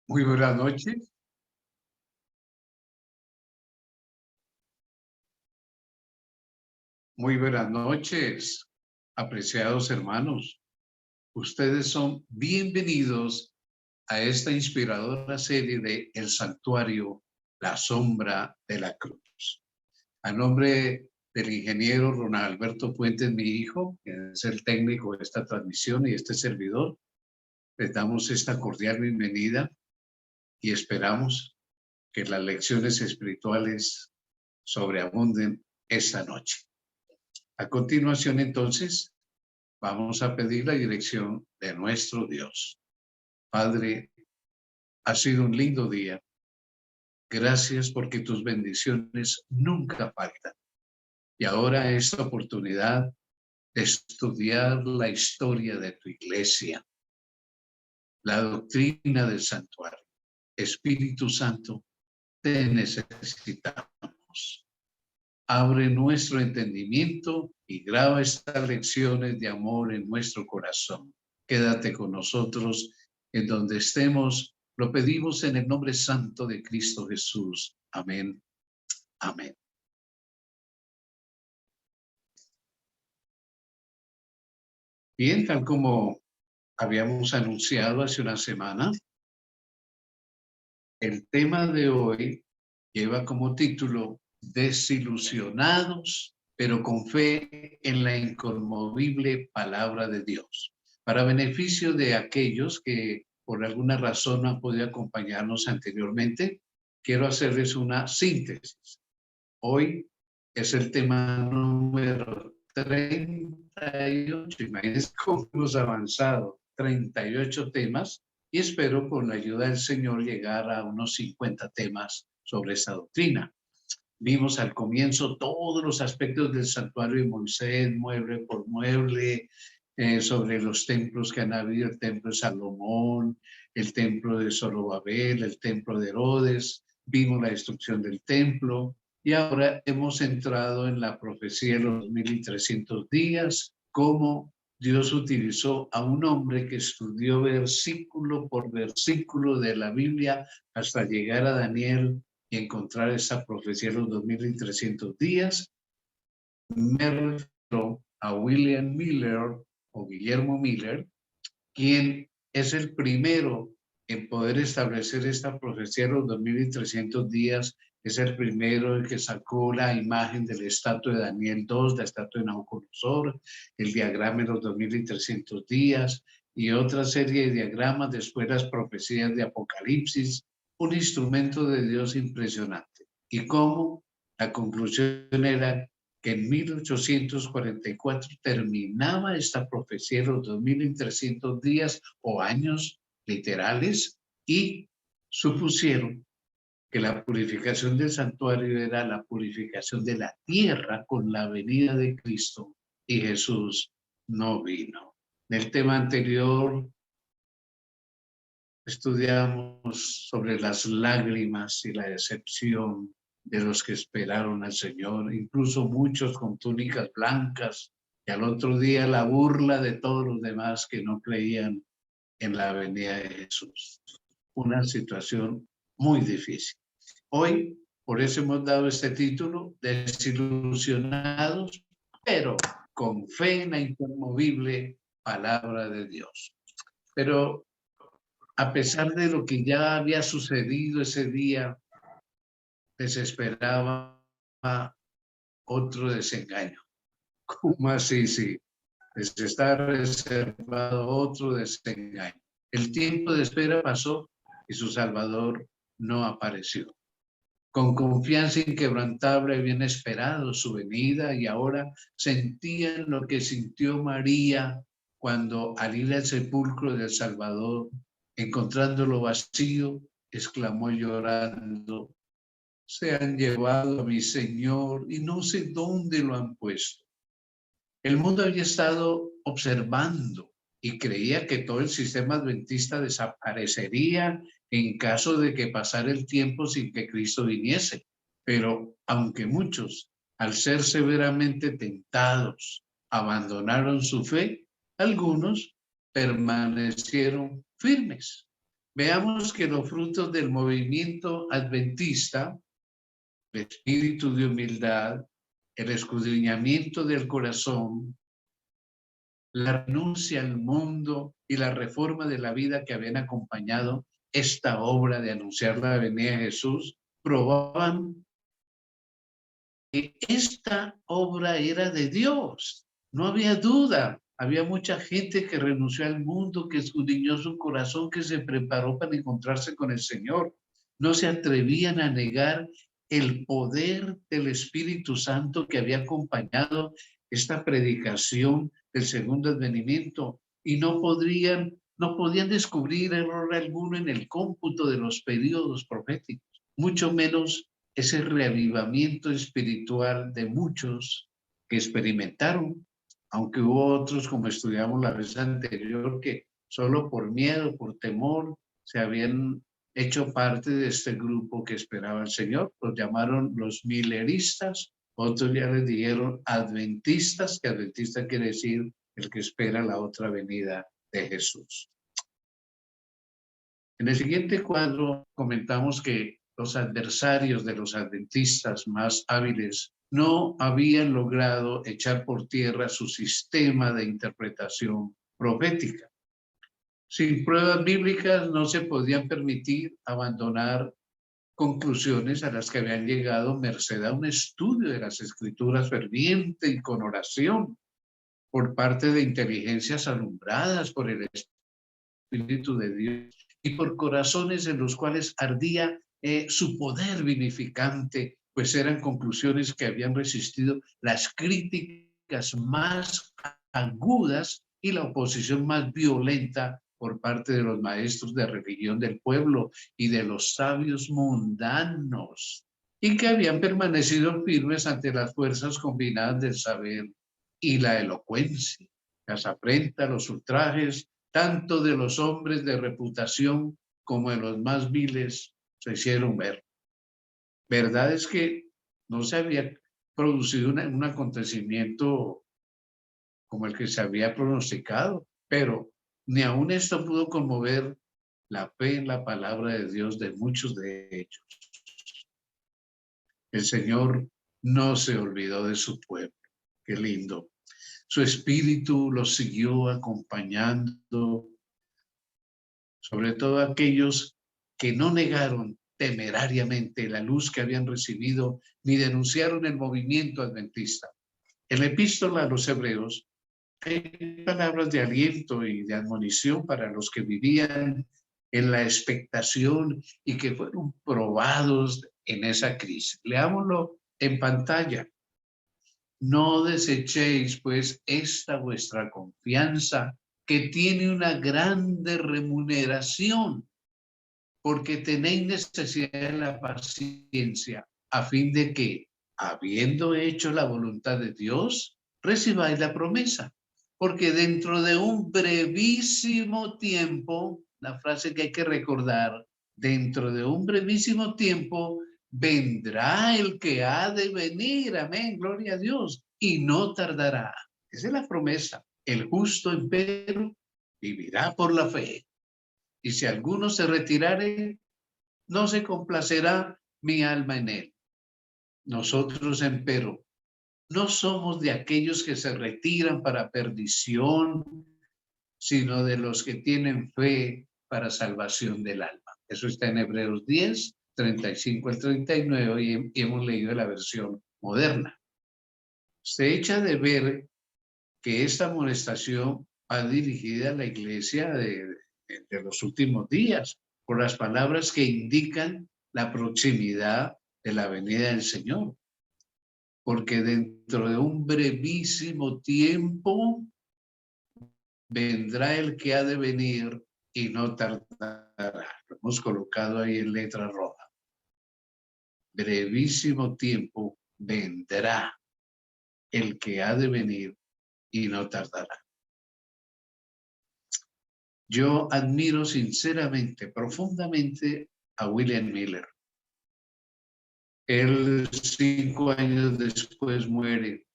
Muy buenas noches. Muy buenas noches, apreciados hermanos. Ustedes son bienvenidos a esta inspiradora serie de El Santuario, la sombra de la cruz. A nombre del ingeniero Ronald Alberto Puentes, mi hijo, que es el técnico de esta transmisión y este servidor, les damos esta cordial bienvenida y esperamos que las lecciones espirituales sobreabunden esta noche. A continuación, entonces, vamos a pedir la dirección de nuestro Dios. Padre, ha sido un lindo día. Gracias porque tus bendiciones nunca faltan. Y ahora esta oportunidad de estudiar la historia de tu iglesia, la doctrina del santuario. Espíritu Santo, te necesitamos. Abre nuestro entendimiento y graba estas lecciones de amor en nuestro corazón. Quédate con nosotros en donde estemos. Lo pedimos en el nombre santo de Cristo Jesús. Amén. Amén. Bien, tal como habíamos anunciado hace una semana, el tema de hoy lleva como título Desilusionados, pero con fe en la inconmovible palabra de Dios. Para beneficio de aquellos que por alguna razón no han podido acompañarnos anteriormente, quiero hacerles una síntesis. Hoy es el tema número 38. Imagínense cómo hemos avanzado. 38 temas y espero con la ayuda del Señor llegar a unos 50 temas sobre esta doctrina. Vimos al comienzo todos los aspectos del santuario de Moisés, mueble por mueble, sobre los templos que han habido, el templo de Salomón, el templo de Zorobabel, el templo de Herodes, vimos la destrucción del templo y ahora hemos entrado en la profecía de los 1300 días, cómo Dios utilizó a un hombre que estudió versículo por versículo de la Biblia hasta llegar a Daniel y encontrar esa profecía de los 2300 días. Me refiero a William Miller o Guillermo Miller, quien es el primero en poder establecer esta profecía de los 2300 días. Es el primero el que sacó la imagen de la estatua de Daniel 2, la estatua de Nabucodonosor, el diagrama de los 2300 días y otra serie de diagramas, después las profecías de Apocalipsis, un instrumento de Dios impresionante. Y cómo la conclusión era que en 1844 terminaba esta profecía de los 2300 días o años literales y supusieron que la purificación del santuario era la purificación de la tierra con la venida de Cristo y Jesús no vino. En el tema anterior estudiamos sobre las lágrimas y la decepción de los que esperaron al Señor, incluso muchos con túnicas blancas, y al otro día la burla de todos los demás que no creían en la venida de Jesús. Una situación muy difícil. Hoy, por eso hemos dado este título, Desilusionados, pero con fe en la inconmovible palabra de Dios. Pero a pesar de lo que ya había sucedido ese día, les esperaba otro desengaño. ¿Cómo así? Sí, les está reservado otro desengaño. El tiempo de espera pasó y su Salvador no apareció. Con confianza inquebrantable habían esperado su venida y ahora sentían lo que sintió María cuando al ir al sepulcro del Salvador, encontrándolo vacío, exclamó llorando: se han llevado a mi Señor y no sé dónde lo han puesto. El mundo había estado observando y creía que todo el sistema adventista desaparecería en caso de que pasara el tiempo sin que Cristo viniese. Pero aunque muchos, al ser severamente tentados, abandonaron su fe, algunos permanecieron firmes. Veamos que los frutos del movimiento adventista, el espíritu de humildad, el escudriñamiento del corazón, la renuncia al mundo y la reforma de la vida que habían acompañado esta obra de anunciar la venida de Jesús, probaban que esta obra era de Dios. No había duda. Había mucha gente que renunció al mundo, que escudriñó su corazón, que se preparó para encontrarse con el Señor. No se atrevían a negar el poder del Espíritu Santo que había acompañado esta predicación del segundo advenimiento, y no podían descubrir error alguno en el cómputo de los periodos proféticos, mucho menos ese reavivamiento espiritual de muchos que experimentaron, aunque hubo otros, como estudiamos la vez anterior, que solo por miedo, por temor, se habían hecho parte de este grupo que esperaba al Señor. Los llamaron los mileristas, otros ya les dijeron adventistas, que adventista quiere decir el que espera la otra venida de Jesús. En el siguiente cuadro comentamos que los adversarios de los adventistas más hábiles no habían logrado echar por tierra su sistema de interpretación profética. Sin pruebas bíblicas no se podían permitir abandonar conclusiones a las que habían llegado merced a un estudio de las Escrituras ferviente y con oración por parte de inteligencias alumbradas por el Espíritu de Dios y por corazones en los cuales ardía su poder vivificante, pues eran conclusiones que habían resistido las críticas más agudas y la oposición más violenta por parte de los maestros de religión del pueblo y de los sabios mundanos, y que habían permanecido firmes ante las fuerzas combinadas del saber y la elocuencia, las afrentas, los ultrajes, tanto de los hombres de reputación como de los más viles, se hicieron ver. Verdad es que no se había producido un acontecimiento como el que se había pronosticado, pero ni aun esto pudo conmover la fe en la palabra de Dios de muchos de ellos. El Señor no se olvidó de su pueblo. Qué lindo. Su espíritu los siguió acompañando, sobre todo aquellos que no negaron temerariamente la luz que habían recibido ni denunciaron el movimiento adventista. En la epístola a los Hebreos hay palabras de aliento y de admonición para los que vivían en la expectación y que fueron probados en esa crisis. Leámoslo en pantalla. No desechéis pues esta vuestra confianza, que tiene una grande remuneración, porque tenéis necesidad de la paciencia, a fin de que, habiendo hecho la voluntad de Dios, recibáis la promesa. Porque dentro de un brevísimo tiempo, la frase que hay que recordar, dentro de un brevísimo tiempo, vendrá el que ha de venir, amén, gloria a Dios, y no tardará. Esa es la promesa. El justo, empero, vivirá por la fe. Y si alguno se retirare, no se complacerá mi alma en él. Nosotros, empero, no somos de aquellos que se retiran para perdición, sino de los que tienen fe para salvación del alma. Eso está en Hebreos 10, 35 al 39, y hemos leído la versión moderna. Se echa de ver que esta amonestación va dirigida a la iglesia de los últimos días, por las palabras que indican la proximidad de la venida del Señor. Porque dentro de un brevísimo tiempo vendrá el que ha de venir y no tardará. Lo hemos colocado ahí en letra roja. Brevísimo tiempo vendrá el que ha de venir y no tardará. Yo admiro sinceramente, profundamente a William Miller. Él 5 años después muere.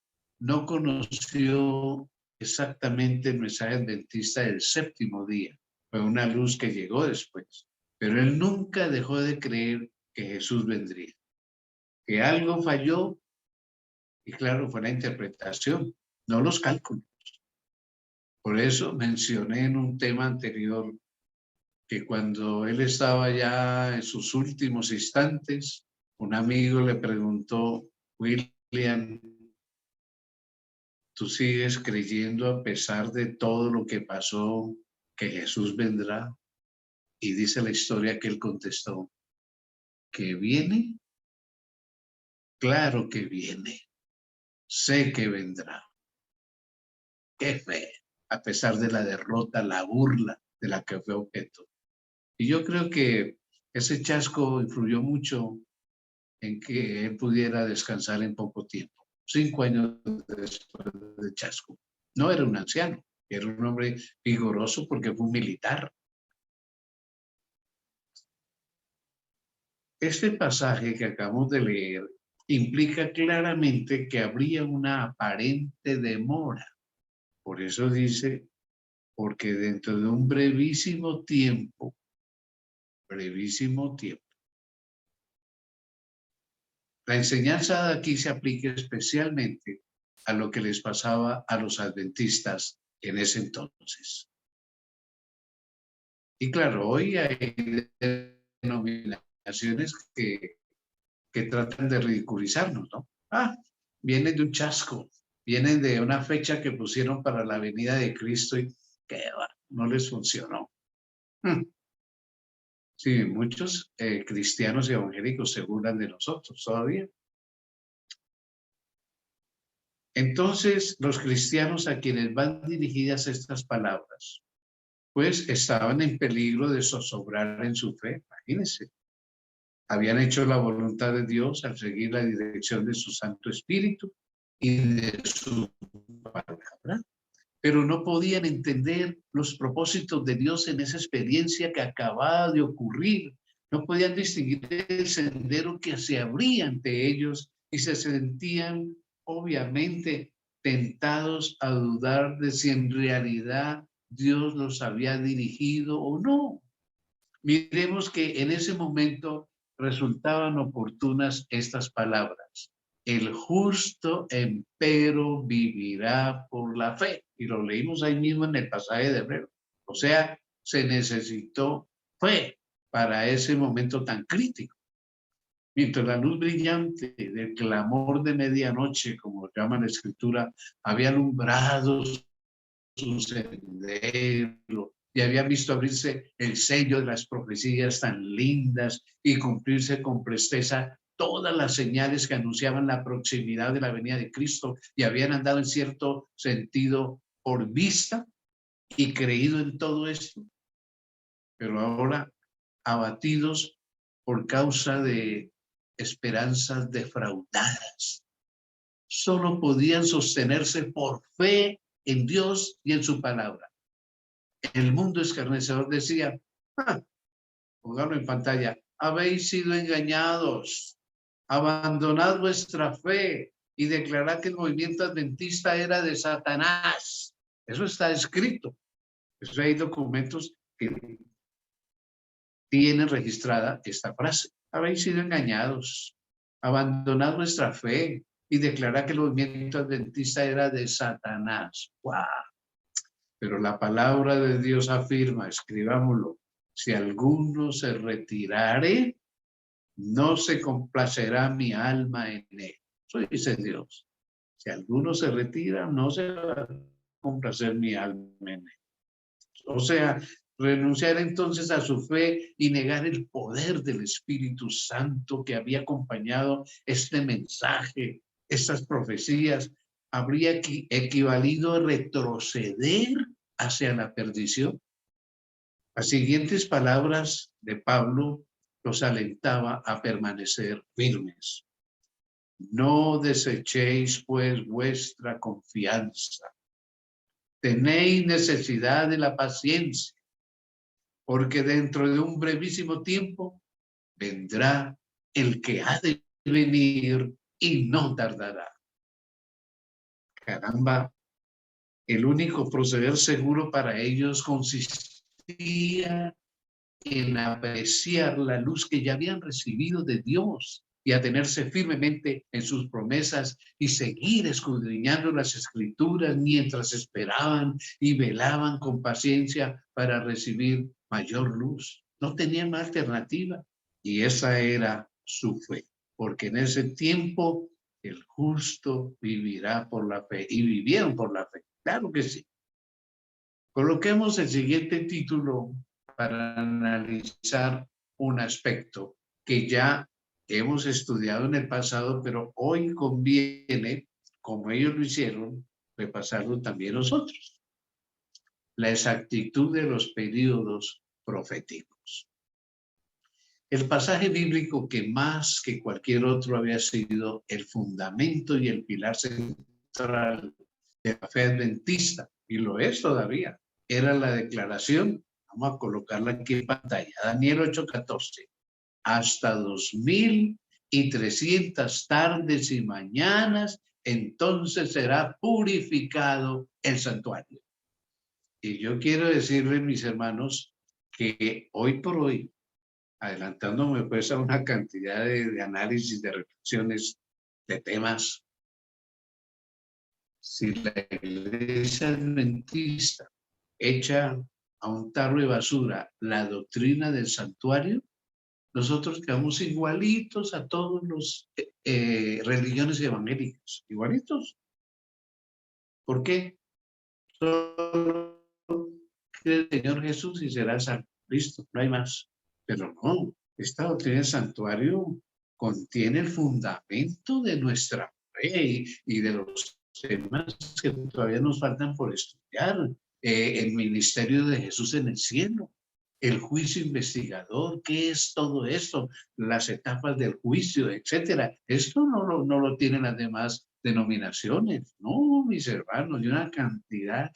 No conoció exactamente el mensaje adventista del séptimo día. Fue una luz que llegó después. pero él nunca dejó de creer que Jesús vendría. Que algo falló, y claro, fue la interpretación, no los cálculos. Por eso mencioné en un tema anterior que cuando él estaba ya en sus últimos instantes, un amigo le preguntó: William, ¿tú sigues creyendo a pesar de todo lo que pasó que Jesús vendrá? Y dice la historia que él contestó: ¿que viene? Claro que viene. Sé que vendrá. ¡Qué fe! A pesar de la derrota, la burla de la que fue objeto. Y yo creo que ese chasco influyó mucho en que él pudiera descansar en poco tiempo. 5 años después del chasco. No era un anciano, era un hombre vigoroso porque fue un militar. Este pasaje que acabamos de leer implica claramente que habría una aparente demora. Por eso dice, porque dentro de un brevísimo tiempo, la enseñanza de aquí se aplica especialmente a lo que les pasaba a los adventistas en ese entonces. Y claro, hoy hay denominaciones que tratan de ridiculizarnos, ¿no? Vienen de un chasco, vienen de una fecha que pusieron para la venida de Cristo y que no les funcionó. Sí, muchos cristianos y evangélicos se burlan de nosotros todavía. Entonces, los cristianos a quienes van dirigidas estas palabras, pues estaban en peligro de zozobrar en su fe, imagínense. Habían hecho la voluntad de Dios al seguir la dirección de su Santo Espíritu y de su palabra, pero no podían entender los propósitos de Dios en esa experiencia que acababa de ocurrir. No podían distinguir el sendero que se abría ante ellos y se sentían obviamente tentados a dudar de si en realidad Dios los había dirigido o no. Miremos que en ese momento resultaban oportunas estas palabras: el justo empero vivirá por la fe. Y lo leímos ahí mismo en el pasaje de Hebreo. O sea, se necesitó fe para ese momento tan crítico. Mientras la luz brillante del clamor de medianoche, como llama la Escritura, había alumbrado su sendero y habían visto abrirse el sello de las profecías tan lindas y cumplirse con presteza todas las señales que anunciaban la proximidad de la venida de Cristo, y habían andado en cierto sentido por vista y creído en todo esto, pero ahora abatidos por causa de esperanzas defraudadas. Solo podían sostenerse por fe en Dios y en su palabra. El mundo escarnecedor decía, póngalo en pantalla: habéis sido engañados, abandonad vuestra fe y declarad que el movimiento adventista era de Satanás. Eso está escrito. Eso hay documentos que tienen registrada esta frase: habéis sido engañados, abandonad vuestra fe y declarad que el movimiento adventista era de Satanás. ¡Wow! Pero la palabra de Dios afirma, escribámoslo: si alguno se retirare, no se complacerá mi alma en él. Eso dice Dios. Si alguno se retira, no se va a complacer mi alma en él. O sea, renunciar entonces a su fe y negar el poder del Espíritu Santo que había acompañado este mensaje, estas profecías, habría equivalido a retroceder hacia la perdición. Las siguientes palabras de Pablo los alentaba a permanecer firmes. No desechéis pues vuestra confianza. Tenéis necesidad de la paciencia, porque dentro de un brevísimo tiempo vendrá el que ha de venir y no tardará. Caramba, el único proceder seguro para ellos consistía en apreciar la luz que ya habían recibido de Dios y a tenerse firmemente en sus promesas y seguir escudriñando las escrituras mientras esperaban y velaban con paciencia para recibir mayor luz. No tenían más alternativa y esa era su fe, porque en ese tiempo el justo vivirá por la fe y vivieron por la fe. Claro que sí. Coloquemos el siguiente título para analizar un aspecto que ya hemos estudiado en el pasado, pero hoy conviene, como ellos lo hicieron, repasarlo también nosotros. La exactitud de los periodos proféticos. El pasaje bíblico que más que cualquier otro había sido el fundamento y el pilar central de la fe adventista, y lo es todavía, era la declaración, vamos a colocarla aquí en pantalla, Daniel 8:14, hasta 2300 tardes y mañanas, entonces será purificado el santuario. Y yo quiero decirles, mis hermanos, que hoy por hoy, adelantándome pues a una cantidad de análisis, de reflexiones, de temas, si la iglesia adventista echa a un tarro de basura la doctrina del santuario, nosotros quedamos igualitos a todos los religiones evangélicas, igualitos. ¿Por qué? Solo cree el Señor Jesús y será salvo. Listo, no hay más. Pero no, esta doctrina del santuario contiene el fundamento de nuestra fe y de los temas que todavía nos faltan por estudiar. El ministerio de Jesús en el cielo, el juicio investigador, ¿qué es todo esto? Las etapas del juicio, etcétera. Esto no lo tienen las demás denominaciones, no, mis hermanos, y una cantidad.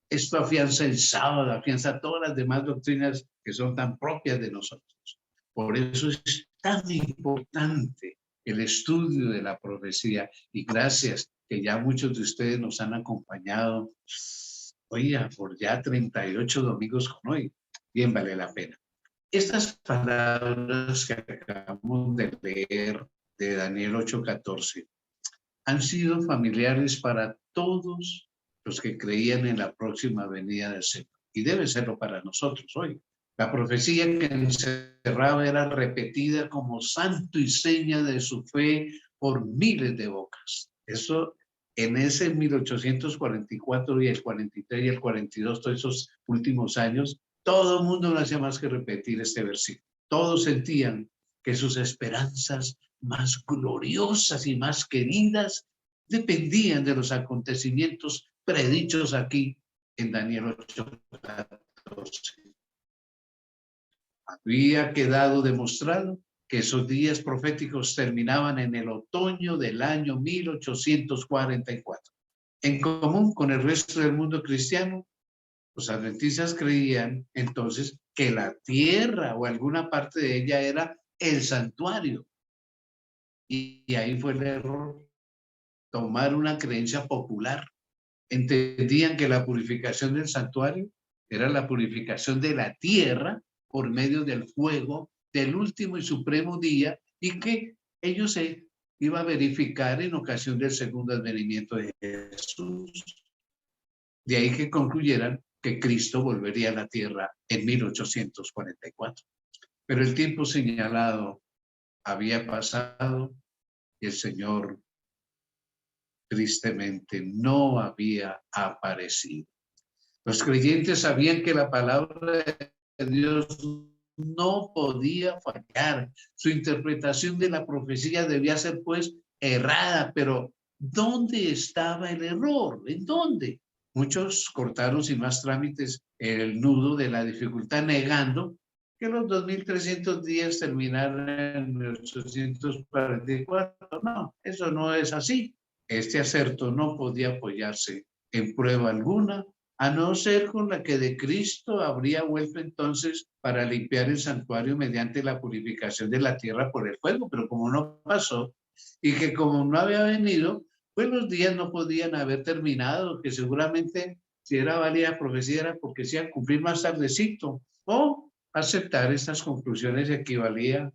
Esto afianza el sábado, afianza todas las demás doctrinas que son tan propias de nosotros. Por eso es tan importante el estudio de la profecía y gracias que ya muchos de ustedes nos han acompañado, oiga, por ya 38 domingos con hoy. Bien vale la pena. Estas palabras que acabamos de leer de Daniel 8:14 han sido familiares para todos los que creían en la próxima venida del Señor. Y debe serlo para nosotros hoy. La profecía que encerraba era repetida como santo y seña de su fe por miles de bocas. Eso en ese 1844 y el 43 y el 42, todos esos últimos años, todo el mundo no hacía más que repetir este versículo. Todos sentían que sus esperanzas más gloriosas y más queridas dependían de los acontecimientos predichos aquí en Daniel 8:14. Había quedado demostrado que esos días proféticos terminaban en el otoño del año 1844. En común con el resto del mundo cristiano, los adventistas creían entonces que la tierra o alguna parte de ella era el santuario. Y ahí fue el error, tomar una creencia popular. Entendían que la purificación del santuario era la purificación de la tierra por medio del fuego del último y supremo día y que ello se iba a verificar en ocasión del segundo advenimiento de Jesús. De ahí que concluyeran que Cristo volvería a la tierra en 1844. Pero el tiempo señalado había pasado y el Señor tristemente no había aparecido. Los creyentes sabían que la palabra de Dios no podía fallar. Su interpretación de la profecía debía ser pues errada, pero ¿dónde estaba el error? ¿En dónde? Muchos cortaron sin más trámites el nudo de la dificultad negando que los 2300 días terminaron en 1844. No, eso no es así. Este acerto no podía apoyarse en prueba alguna, a no ser con la que de Cristo habría vuelto entonces para limpiar el santuario mediante la purificación de la tierra por el fuego, pero como no pasó y que como no había venido, pues los días no podían haber terminado, que seguramente si era válida profecía era porque se iba a cumplir más tardecito, o Aceptar estas conclusiones equivalía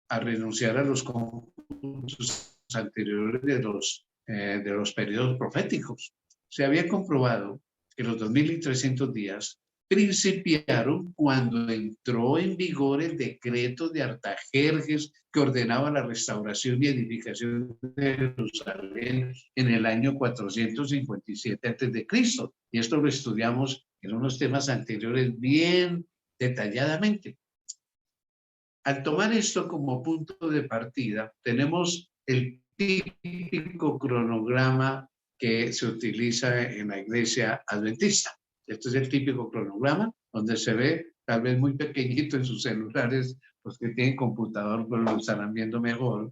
a renunciar a los conjuntos anteriores de los periodos proféticos. Se había comprobado que los 2300 días principiaron cuando entró en vigor el decreto de Artajerjes que ordenaba la restauración y edificación de Jerusalén en el año 457 a.C. Y esto lo estudiamos en unos temas anteriores bien detalladamente. Al tomar esto como punto de partida, tenemos el típico cronograma que se utiliza en la iglesia adventista. Este es el típico cronograma donde se ve, tal vez muy pequeñito en sus celulares, los que tienen computador pues lo estarán viendo mejor,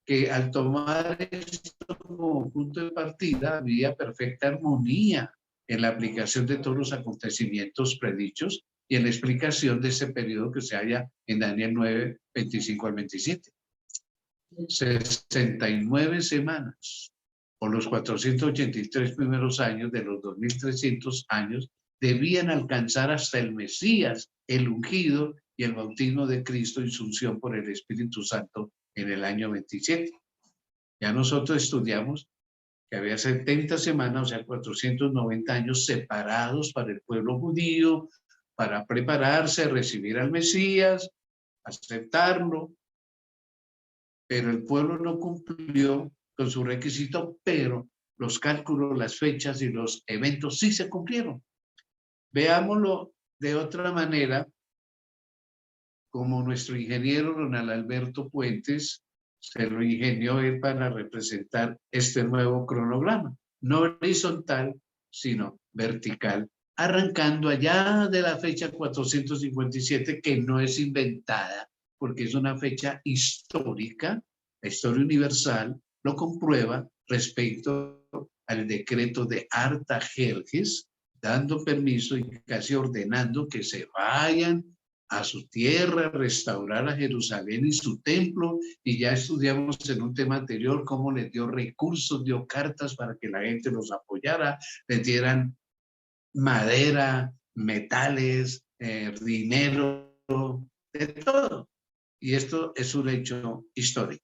que al tomar esto como punto de partida había perfecta armonía en la aplicación de todos los acontecimientos predichos y en la explicación de ese periodo que se halla en Daniel 9, 25 al 27. 69 semanas o los 483 primeros años de los 2300 años debían alcanzar hasta el Mesías, el ungido y el bautismo de Cristo y su unción por el Espíritu Santo en el año 27. Ya nosotros estudiamos que había 70 semanas, o sea, 490 años separados para el pueblo judío, para prepararse, recibir al Mesías, aceptarlo, pero el pueblo no cumplió con su requisito, pero los cálculos, las fechas y los eventos sí se cumplieron. Veámoslo de otra manera, como nuestro ingeniero Ronald Alberto Puentes se lo ingenió él para representar este nuevo cronograma, no horizontal, sino vertical, arrancando allá de la fecha 457, que no es inventada, porque es una fecha histórica, la historia universal lo comprueba respecto al decreto de Artajerjes, dando permiso y casi ordenando que se vayan a su tierra, restaurar a Jerusalén y su templo, y ya estudiamos en un tema anterior cómo les dio recursos, dio cartas para que la gente los apoyara, les dieran madera, metales, dinero, de todo. Y esto es un hecho histórico.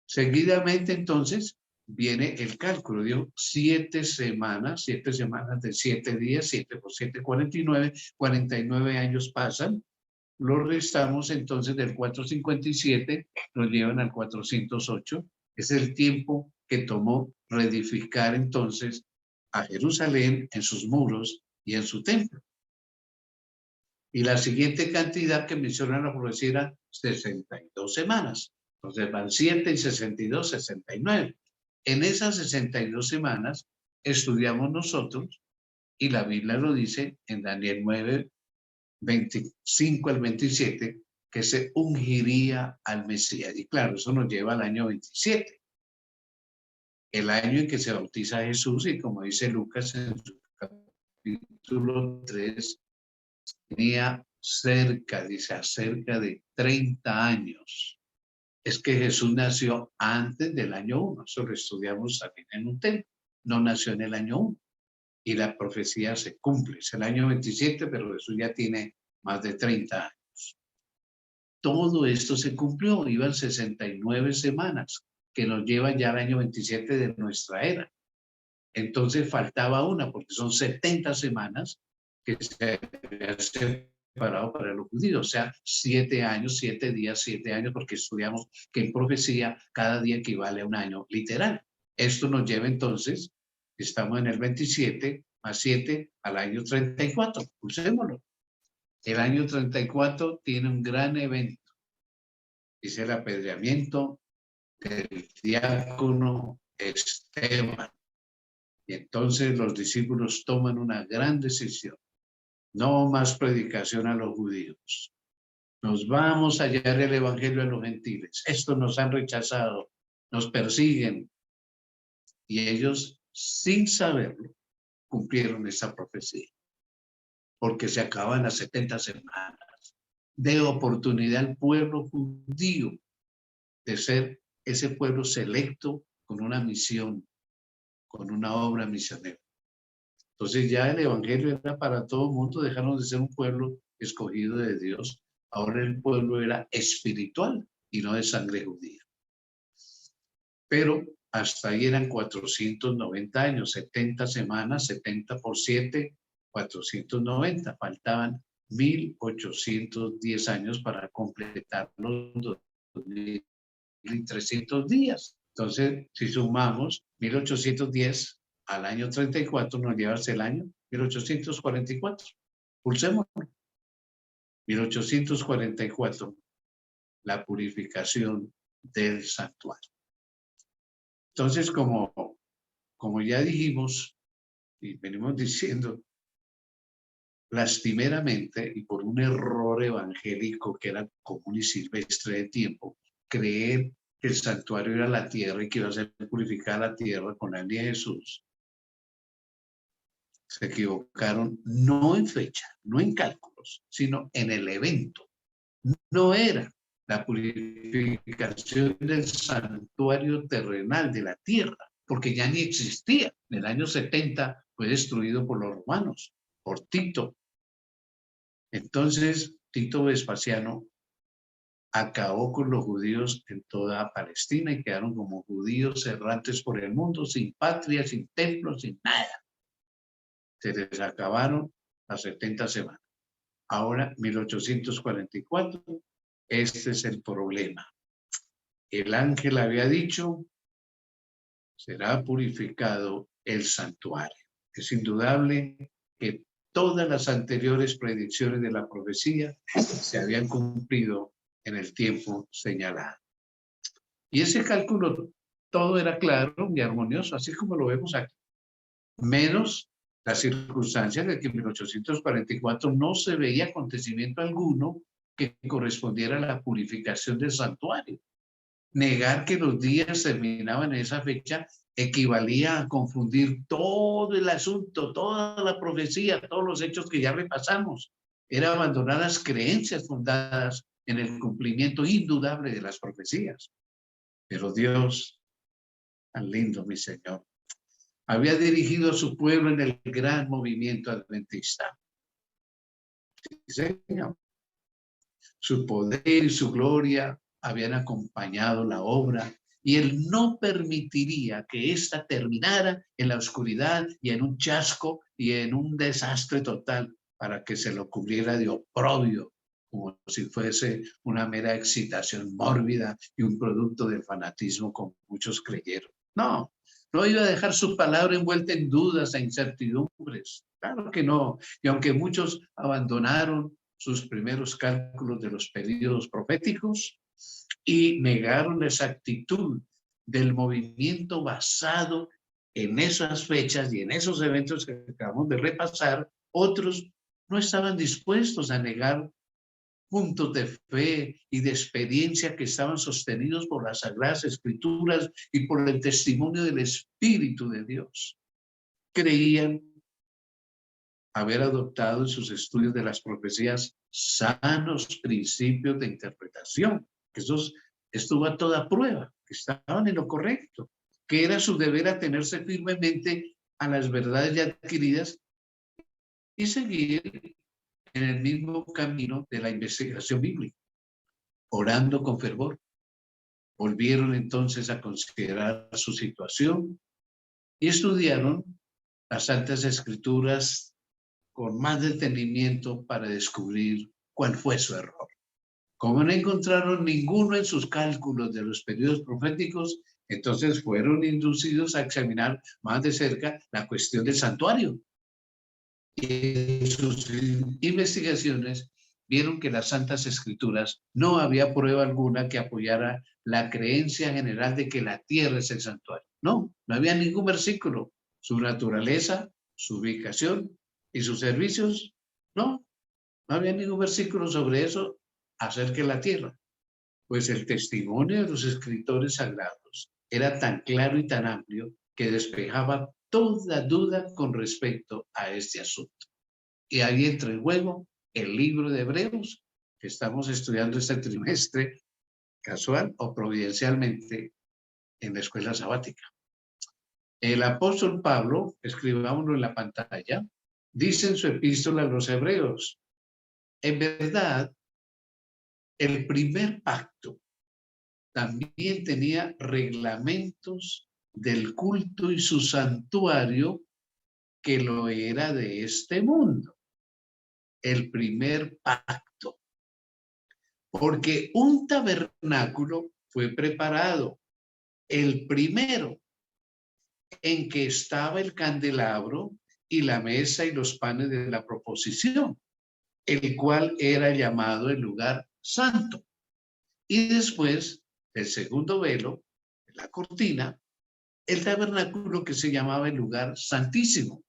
Seguidamente, entonces, viene el cálculo. Dio 7 semanas de 7 días, 7 por 7, 49 años pasan. Lo restamos entonces del 457, nos llevan al 408. Es el tiempo que tomó reedificar entonces a Jerusalén en sus muros y en su templo. Y la siguiente cantidad que menciona la profecía era 62 semanas. Entonces van 7 y 62, 69. En esas 62 semanas estudiamos nosotros, y la Biblia lo dice en Daniel 9, 25 al 27, que se ungiría al Mesías. Y claro, eso nos lleva al año 27, el año en que se bautiza Jesús, y como dice Lucas en su capítulo 3, tenía cerca de 30 años. Es que Jesús nació antes del año 1, eso lo estudiamos también en un tema, no nació en el año 1. Y la profecía se cumple, es el año 27, pero Jesús ya tiene más de 30 años. Todo esto se cumplió, iban 69 semanas, que nos llevan ya al año 27 de nuestra era. Entonces faltaba una, porque son 70 semanas que se habían separado para los judíos, o sea, 7 años, 7 días, 7 años, porque estudiamos que en profecía cada día equivale a un año literal. Esto nos lleva entonces, estamos en el 27 más 7 al año 34, usémoslo. El año 34 tiene un gran evento, es el apedreamiento del diácono Esteban. Y entonces los discípulos toman una gran decisión. No más predicación a los judíos. Nos vamos a hallar el evangelio a los gentiles. Estos nos han rechazado, nos persiguen. Y ellos, sin saberlo, cumplieron esa profecía. Porque se acaban las 70 semanas de oportunidad al pueblo judío de ser ese pueblo selecto con una misión, con una obra misionera. Entonces ya el evangelio era para todo el mundo, dejaron de ser un pueblo escogido de Dios. Ahora el pueblo era espiritual y no de sangre judía. Pero hasta ahí eran 490 años, 70 semanas, 70 por 7, 490. Faltaban 1810 años para completar los 2300 días. Entonces, si sumamos 1810 al año 34, nos lleva hasta el año 1844. Pulsémoslo. 1844, la purificación del santuario. Entonces, como ya dijimos y venimos diciendo, lastimeramente y por un error evangélico que era común y silvestre de tiempo, creer que el santuario era la tierra y que iba a ser purificada la tierra con la venida de Jesús, se equivocaron no en fecha, no en cálculos, sino en el evento. No era la purificación del santuario terrenal de la tierra, porque ya ni existía. En el año 70 fue destruido por los romanos, por Tito. Entonces, Tito Vespasiano acabó con los judíos en toda Palestina y quedaron como judíos errantes por el mundo, sin patria, sin templo, sin nada. Se les acabaron las 70 semanas. Ahora, 1844, este es el problema. El ángel había dicho, será purificado el santuario. Es indudable que todas las anteriores predicciones de la profecía se habían cumplido en el tiempo señalado. Y ese cálculo, todo era claro y armonioso, así como lo vemos aquí. Menos la circunstancia de que en 1844 no se veía acontecimiento alguno que correspondiera a la purificación del santuario. Negar que los días terminaban en esa fecha equivalía a confundir todo el asunto, toda la profecía, todos los hechos que ya repasamos. Era abandonar las creencias fundadas en el cumplimiento indudable de las profecías. Pero Dios, tan lindo, mi Señor, había dirigido a su pueblo en el gran movimiento adventista. Sí, Señor. Su poder y su gloria habían acompañado la obra y él no permitiría que ésta terminara en la oscuridad y en un chasco y en un desastre total para que se lo cubriera de oprobio, como si fuese una mera excitación mórbida y un producto del fanatismo como muchos creyeron. No, no iba a dejar su palabra envuelta en dudas e incertidumbres. Claro que no. Y aunque muchos abandonaron sus primeros cálculos de los periodos proféticos y negaron la exactitud del movimiento basado en esas fechas y en esos eventos que acabamos de repasar, otros no estaban dispuestos a negar puntos de fe y de experiencia que estaban sostenidos por las Sagradas Escrituras y por el testimonio del Espíritu de Dios. Creían haber adoptado en sus estudios de las profecías sanos principios de interpretación, que esos estuvo a toda prueba, que estaban en lo correcto, que era su deber atenerse firmemente a las verdades ya adquiridas y seguir en el mismo camino de la investigación bíblica, orando con fervor. Volvieron entonces a considerar su situación y estudiaron las Santas Escrituras con más detenimiento para descubrir cuál fue su error. Como no encontraron ninguno en sus cálculos de los periodos proféticos, entonces fueron inducidos a examinar más de cerca la cuestión del santuario. Y en sus investigaciones vieron que las Santas Escrituras no había prueba alguna que apoyara la creencia general de que la tierra es el santuario. No, no había ningún versículo. Su naturaleza, su ubicación y sus servicios, no había ningún versículo sobre eso acerca de la tierra. Pues el testimonio de los escritores sagrados era tan claro y tan amplio que despejaba toda duda con respecto a este asunto. Y ahí entra en juego el libro de Hebreos que estamos estudiando este trimestre, casual o providencialmente, en la escuela sabática. El apóstol Pablo, escribámoslo en la pantalla, dice en su epístola a los Hebreos, En verdad, el primer pacto también tenía reglamentos del culto y su santuario que lo era de este mundo. El primer pacto. Porque un tabernáculo fue preparado, el primero, en que estaba el candelabro y la mesa y los panes de la proposición, el cual era llamado el lugar santo. Y después, el segundo velo, la cortina, el tabernáculo que se llamaba el lugar santísimo,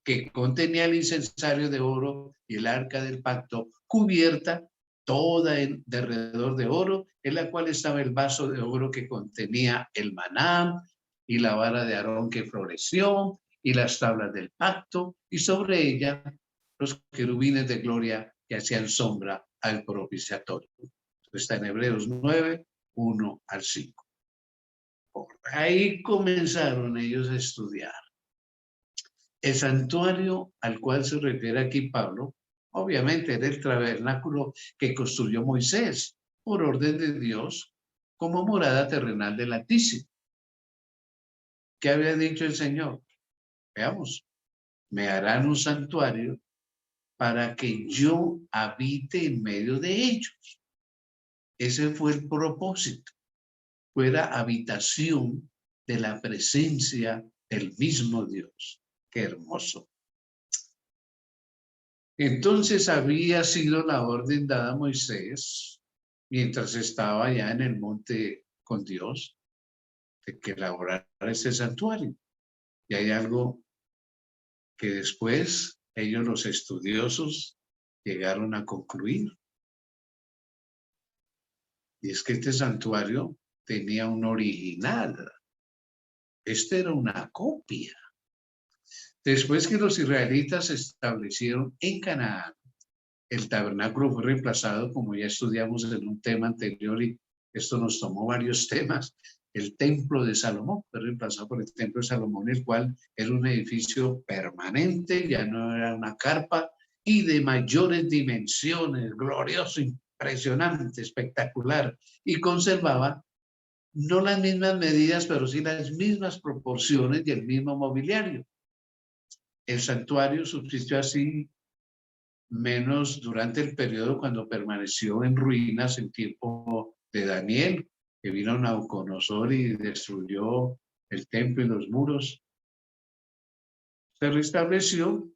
que contenía el incensario de oro y el arca del pacto, cubierta toda de alrededor de oro, en la cual estaba el vaso de oro que contenía el maná y la vara de Aarón que floreció y las tablas del pacto, y sobre ella los querubines de gloria que hacían sombra al propiciatorio. Está en Hebreos 9, 1 al 5. Por ahí comenzaron ellos a estudiar. El santuario al cual se refiere aquí Pablo, obviamente era el tabernáculo que construyó Moisés por orden de Dios como morada terrenal del Altísimo. ¿Qué había dicho el Señor? Veamos, me harán un santuario para que yo habite en medio de ellos. Ese fue el propósito, fuera habitación de la presencia del mismo Dios. Qué hermoso. Entonces había sido la orden dada a Moisés mientras estaba ya en el monte con Dios de que elaborara ese santuario. Y hay algo que después ellos, los estudiosos, llegaron a concluir. Y es que este santuario tenía un original. Este era una copia. Después que los israelitas se establecieron en Canaán, el tabernáculo fue reemplazado, como ya estudiamos en un tema anterior, y esto nos tomó varios temas. El templo de Salomón fue reemplazado por el templo de Salomón, el cual era un edificio permanente, ya no era una carpa, y de mayores dimensiones, glorioso, impresionante, espectacular, y conservaba no las mismas medidas, pero sí las mismas proporciones y el mismo mobiliario. El santuario subsistió así menos durante el periodo cuando permaneció en ruinas en tiempo de Daniel, que vino Nabucodonosor y destruyó el templo y los muros. Se restableció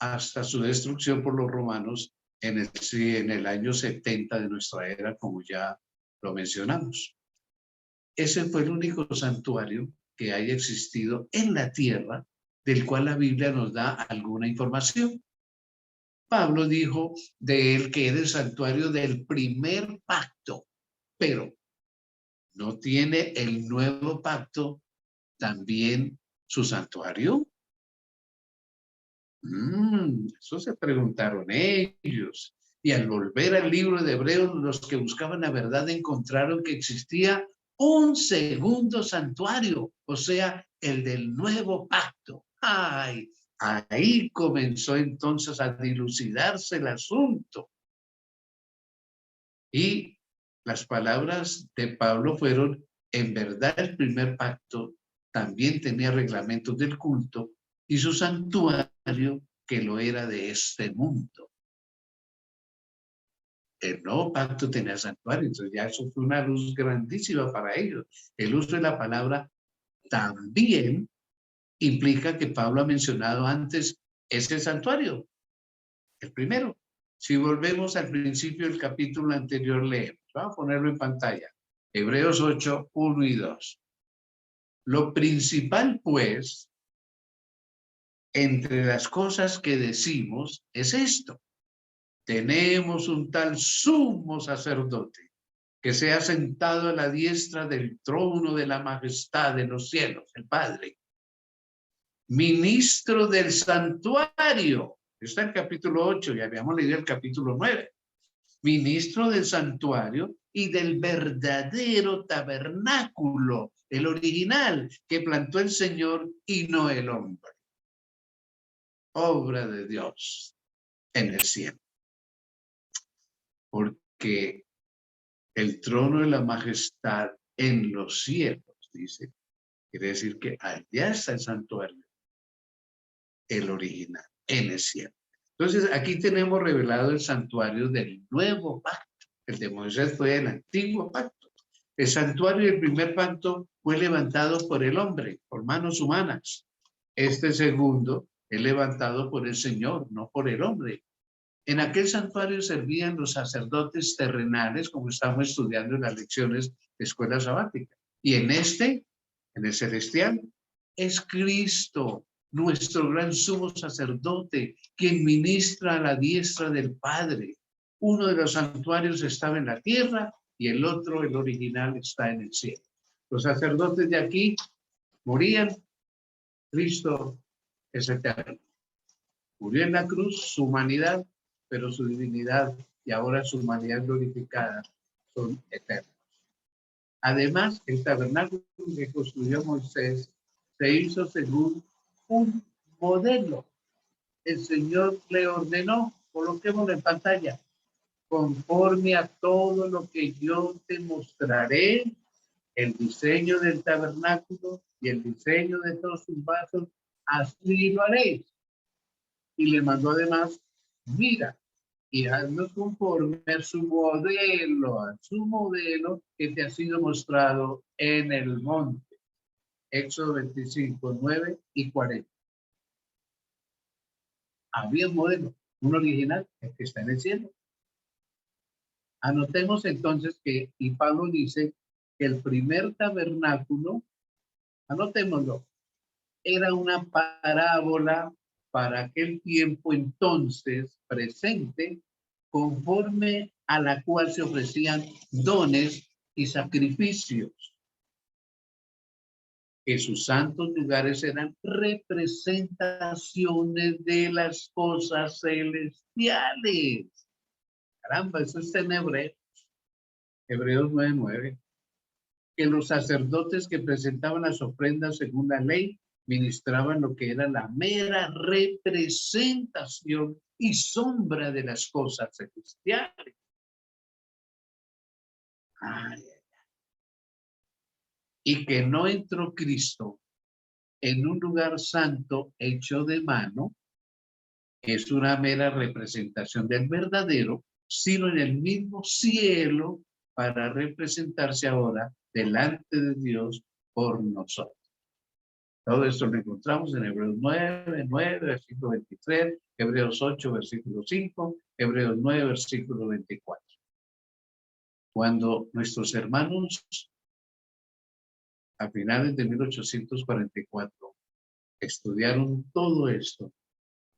hasta su destrucción por los romanos en el año 70 de nuestra era, como ya lo mencionamos. Ese fue el único santuario que haya existido en la tierra del cual la Biblia nos da alguna información. Pablo dijo de él que era el santuario del primer pacto, pero ¿no tiene el nuevo pacto también su santuario? Eso se preguntaron ellos. Y al volver al libro de Hebreos, los que buscaban la verdad encontraron que existía un segundo santuario, o sea, el del nuevo pacto. ¡Ay! Ahí comenzó entonces a dilucidarse el asunto. Y las palabras de Pablo fueron, en verdad el primer pacto también tenía reglamentos del culto y su santuario que lo era de este mundo. El nuevo pacto tenía santuario, entonces ya eso fue una luz grandísima para ellos. El uso de la palabra también implica que Pablo ha mencionado antes ese santuario, el primero. Si volvemos al principio del capítulo anterior, leemos. Vamos a ponerlo en pantalla. Hebreos 8, 1 y 2. Lo principal, pues, entre las cosas que decimos es esto. Tenemos un tal sumo sacerdote que se ha sentado a la diestra del trono de la majestad de los cielos, el Padre. Ministro del santuario. Está el capítulo 8, ya habíamos leído el capítulo 9. Ministro del santuario y del verdadero tabernáculo, el original que plantó el Señor y no el hombre. Obra de Dios en el cielo. porque el trono de la majestad en los cielos, dice. Quiere decir que allá está el santuario, el original, en el cielo. Entonces, aquí tenemos revelado el santuario del nuevo pacto. El de Moisés fue el antiguo pacto. El santuario del primer pacto fue levantado por el hombre, por manos humanas. Este segundo es levantado por el Señor, no por el hombre. En aquel santuario servían los sacerdotes terrenales, como estamos estudiando en las lecciones de escuela sabática. Y en este, en el celestial, es Cristo, nuestro gran sumo sacerdote, quien ministra a la diestra del Padre. Uno de los santuarios estaba en la tierra y el otro, el original, está en el cielo. Los sacerdotes de aquí morían, Cristo es eterno. Murió en la cruz su humanidad, pero su divinidad y ahora su humanidad glorificada son eternos. Además, el tabernáculo que construyó Moisés se hizo según un modelo. El Señor le ordenó, coloquémoslo en pantalla, conforme a todo lo que yo te mostraré, el diseño del tabernáculo y el diseño de todos sus vasos, así lo haréis. Y le mandó además, mira, y haznos conforme a su modelo que te ha sido mostrado en el monte. Éxodo 25, 9 y 40. Había un modelo, un original, el que está en el cielo. Anotemos entonces que, y Pablo dice que el primer tabernáculo, anotémoslo, era una parábola para aquel tiempo entonces presente, conforme a la cual se ofrecían dones y sacrificios. Que sus santos lugares eran representaciones de las cosas celestiales. Caramba, eso está en Hebreos 9:9. Que los sacerdotes que presentaban las ofrendas según la ley ministraban lo que era la mera representación y sombra de las cosas celestiales. Ay, y que no entró Cristo en un lugar santo hecho de mano, es una mera representación del verdadero, sino en el mismo cielo para representarse ahora delante de Dios por nosotros. Todo esto lo encontramos en Hebreos 9, versículo 23, Hebreos 8, versículo 5, Hebreos 9, versículo 24. Cuando nuestros hermanos a finales de 1844 estudiaron todo esto,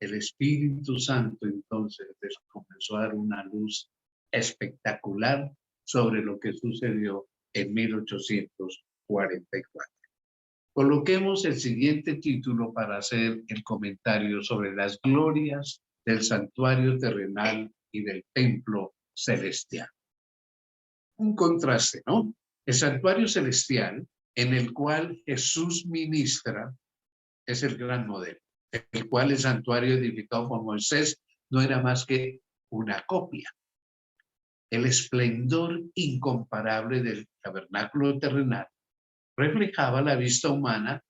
el Espíritu Santo entonces les comenzó a dar una luz espectacular sobre lo que sucedió en 1844. Coloquemos el siguiente título para hacer el comentario sobre las glorias del santuario terrenal y del templo celestial. Un contraste, ¿no? El santuario celestial en el cual Jesús ministra es el gran modelo, el cual el santuario edificado por Moisés no era más que una copia. El esplendor incomparable del tabernáculo terrenal reflejaba la vista humana,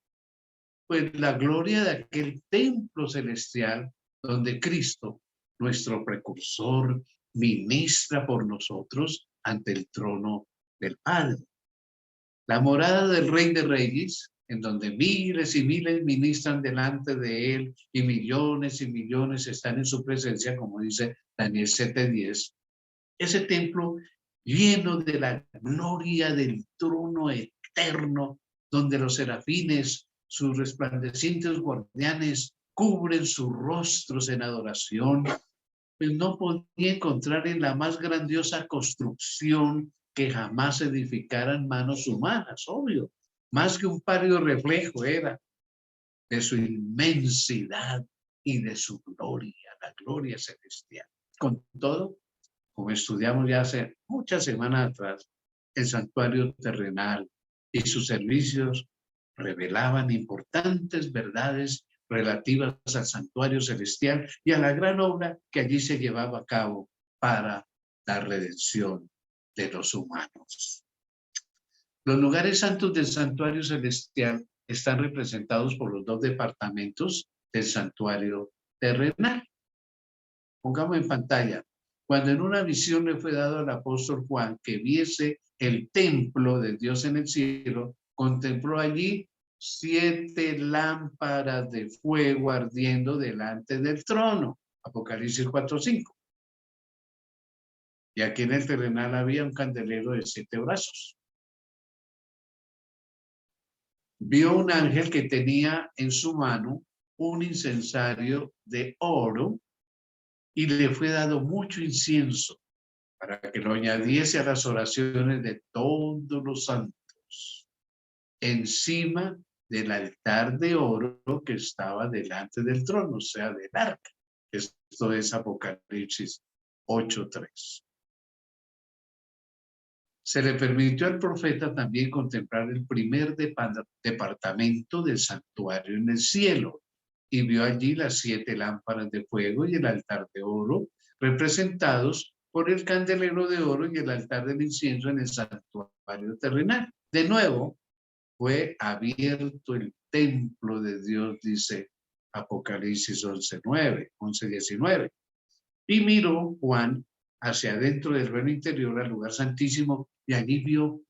pues la gloria de aquel templo celestial donde Cristo, nuestro precursor, ministra por nosotros ante el trono del Padre. La morada del Rey de Reyes, en donde miles y miles ministran delante de él y millones están en su presencia, como dice Daniel 7:10. Ese templo lleno de la gloria del trono eterno, donde los serafines, sus resplandecientes guardianes, cubren sus rostros en adoración, pues no podía encontrar en la más grandiosa construcción que jamás edificaran manos humanas, obvio. Más que un pálido reflejo era de su inmensidad y de su gloria, la gloria celestial. Con todo, como estudiamos ya hace muchas semanas atrás, el santuario terrenal y sus servicios revelaban importantes verdades relativas al santuario celestial y a la gran obra que allí se llevaba a cabo para la redención de los humanos. Los lugares santos del santuario celestial están representados por los dos departamentos del santuario terrenal. Pongamos en pantalla. Cuando en una visión le fue dado al apóstol Juan que viese el templo de Dios en el cielo, contempló allí 7 lámparas de fuego ardiendo delante del trono. Apocalipsis 4:5. Y aquí en el terrenal había un candelero de 7 brazos. Vio un ángel que tenía en su mano un incensario de oro y le fue dado mucho incienso para que lo añadiese a las oraciones de todos los santos encima del altar de oro que estaba delante del trono, o sea, del arca. Esto es Apocalipsis 8:3. Se le permitió al profeta también contemplar el primer departamento del santuario en el cielo y vio allí las 7 lámparas de fuego y el altar de oro representados por el candelero de oro y el altar del incienso en el santuario terrenal. De nuevo, fue abierto el templo de Dios, dice Apocalipsis 11:19. Y miró Juan hacia adentro del velo interior al lugar santísimo y allí vio,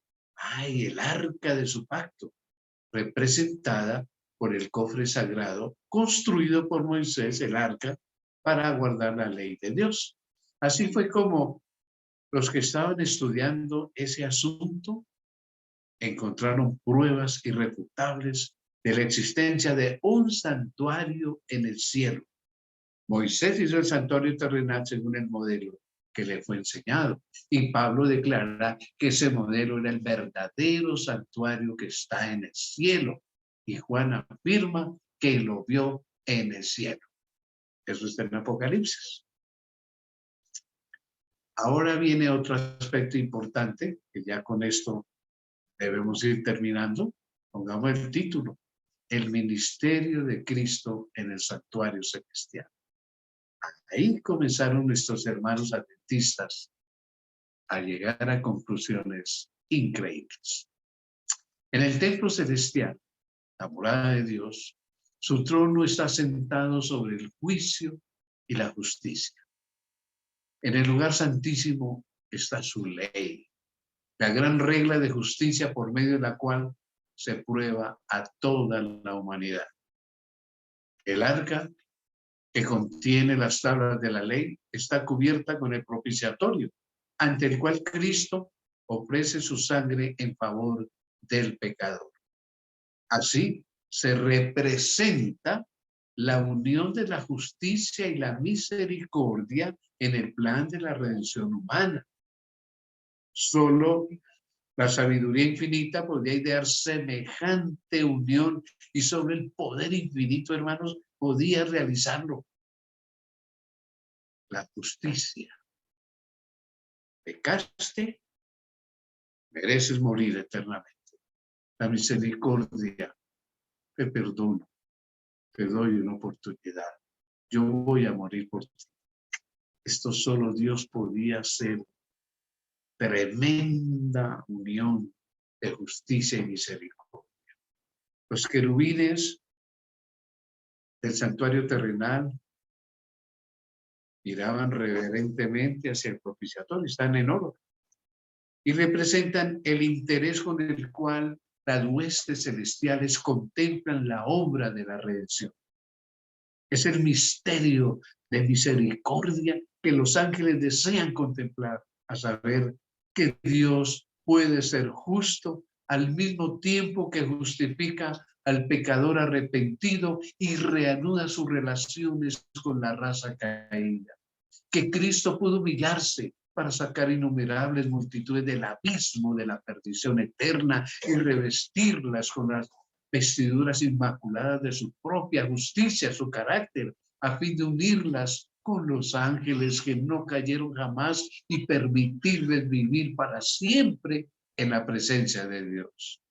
el arca de su pacto, representada por el cofre sagrado construido por Moisés, el arca, para guardar la ley de Dios. Así fue como los que estaban estudiando ese asunto encontraron pruebas irrefutables de la existencia de un santuario en el cielo. Moisés hizo el santuario terrenal según el modelo que le fue enseñado. Y Pablo declara que ese modelo era el verdadero santuario que está en el cielo. Y Juan afirma que lo vio en el cielo. Eso está en Apocalipsis. Ahora viene otro aspecto importante, que ya con esto debemos ir terminando. Pongamos el título: el ministerio de Cristo en el santuario celestial. Ahí comenzaron nuestros hermanos adventistas a llegar a conclusiones increíbles. En el templo celestial, la morada de Dios, su trono está sentado sobre el juicio y la justicia. En el lugar santísimo está su ley, la gran regla de justicia por medio de la cual se prueba a toda la humanidad. El arca, que contiene las tablas de la ley, está cubierta con el propiciatorio, ante el cual Cristo ofrece su sangre en favor del pecador. Así se representa la unión de la justicia y la misericordia en el plan de la redención humana. Solo la sabiduría infinita podía idear semejante unión y solo el poder infinito, hermanos, podía realizarlo. La justicia. Pecaste, mereces morir eternamente. La misericordia, te perdono, te doy una oportunidad. Yo voy a morir por ti. Esto solo Dios podía hacer. Tremenda unión de justicia y misericordia. Los querubines del santuario terrenal miraban reverentemente hacia el propiciatorio, están en oro, y representan el interés con el cual las huestes celestiales contemplan la obra de la redención. Es el misterio de misericordia que los ángeles desean contemplar, a saber que Dios puede ser justo al mismo tiempo que justifica al pecador arrepentido y reanuda sus relaciones con la raza caída. Que Cristo pudo humillarse para sacar innumerables multitudes del abismo de la perdición eterna y revestirlas con las vestiduras inmaculadas de su propia justicia, su carácter, a fin de unirlas con los ángeles que no cayeron jamás y permitirles vivir para siempre en la presencia de Dios.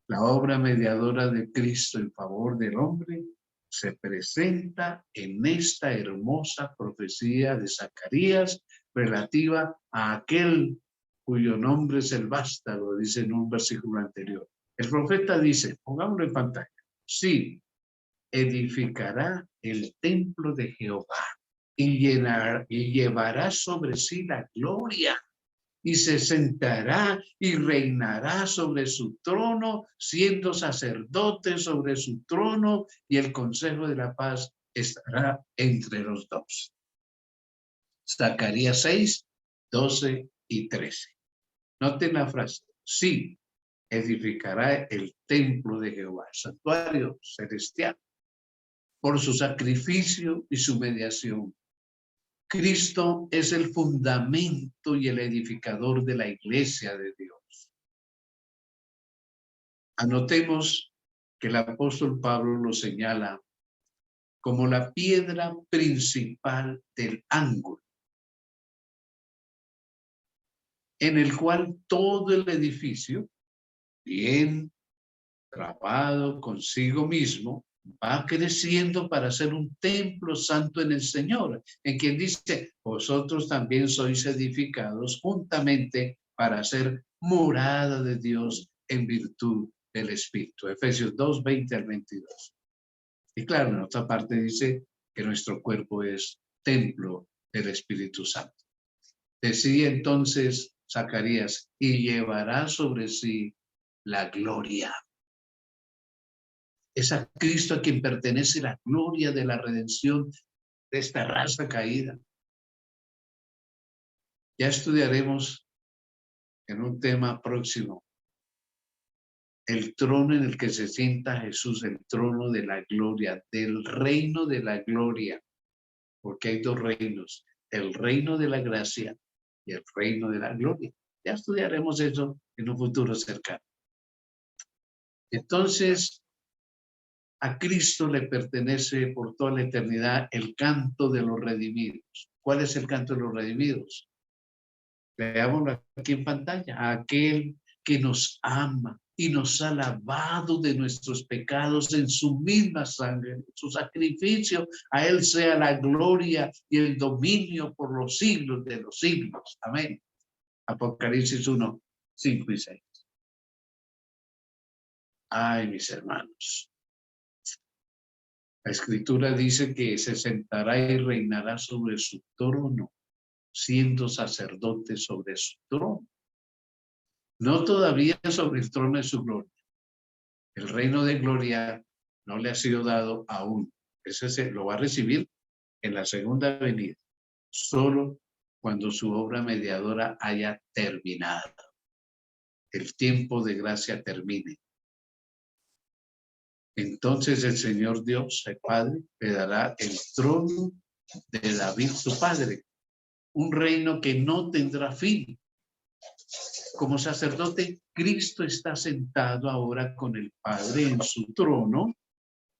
La obra mediadora de Cristo en favor del hombre se presenta en esta hermosa profecía de Zacarías relativa a aquel cuyo nombre es el vástago, dice en un versículo anterior. El profeta dice, pongámoslo en pantalla, sí, edificará el templo de Jehová y llevará sobre sí la gloria y se sentará y reinará sobre su trono, siendo sacerdote sobre su trono, y el consejo de la paz estará entre los dos. Zacarías 6, 12 y 13. Noten la frase, sí, edificará el templo de Jehová, el santuario celestial, por su sacrificio y su mediación. Cristo es el fundamento y el edificador de la iglesia de Dios. Anotemos que el apóstol Pablo lo señala como la piedra principal del ángulo, en el cual todo el edificio, bien trabado consigo mismo, va creciendo para ser un templo santo en el Señor, en quien dice, vosotros también sois edificados juntamente para ser morada de Dios en virtud del Espíritu. Efesios 2, 20 al 22. Y claro, en otra parte dice que nuestro cuerpo es templo del Espíritu Santo. Decía entonces Zacarías, y llevará sobre sí la gloria. Es a Cristo a quien pertenece la gloria de la redención de esta raza caída. Ya estudiaremos en un tema próximo el trono en el que se sienta Jesús, el trono de la gloria, del reino de la gloria, porque hay dos reinos, el reino de la gracia y el reino de la gloria. Ya estudiaremos eso en un futuro cercano. Entonces, a Cristo le pertenece por toda la eternidad el canto de los redimidos. ¿Cuál es el canto de los redimidos? Veámoslo aquí en pantalla. A aquel que nos ama y nos ha lavado de nuestros pecados en su misma sangre, en su sacrificio. A él sea la gloria y el dominio por los siglos de los siglos. Amén. Apocalipsis 1, 5 y 6. Ay, mis hermanos. La escritura dice que se sentará y reinará sobre su trono, siendo sacerdote sobre su trono. No todavía sobre el trono de su gloria. El reino de gloria no le ha sido dado aún. Ese lo va a recibir en la segunda venida, solo cuando su obra mediadora haya terminado. El tiempo de gracia termine. Entonces el Señor Dios, el Padre, le dará el trono de David, su padre, un reino que no tendrá fin. Como sacerdote, Cristo está sentado ahora con el Padre en su trono,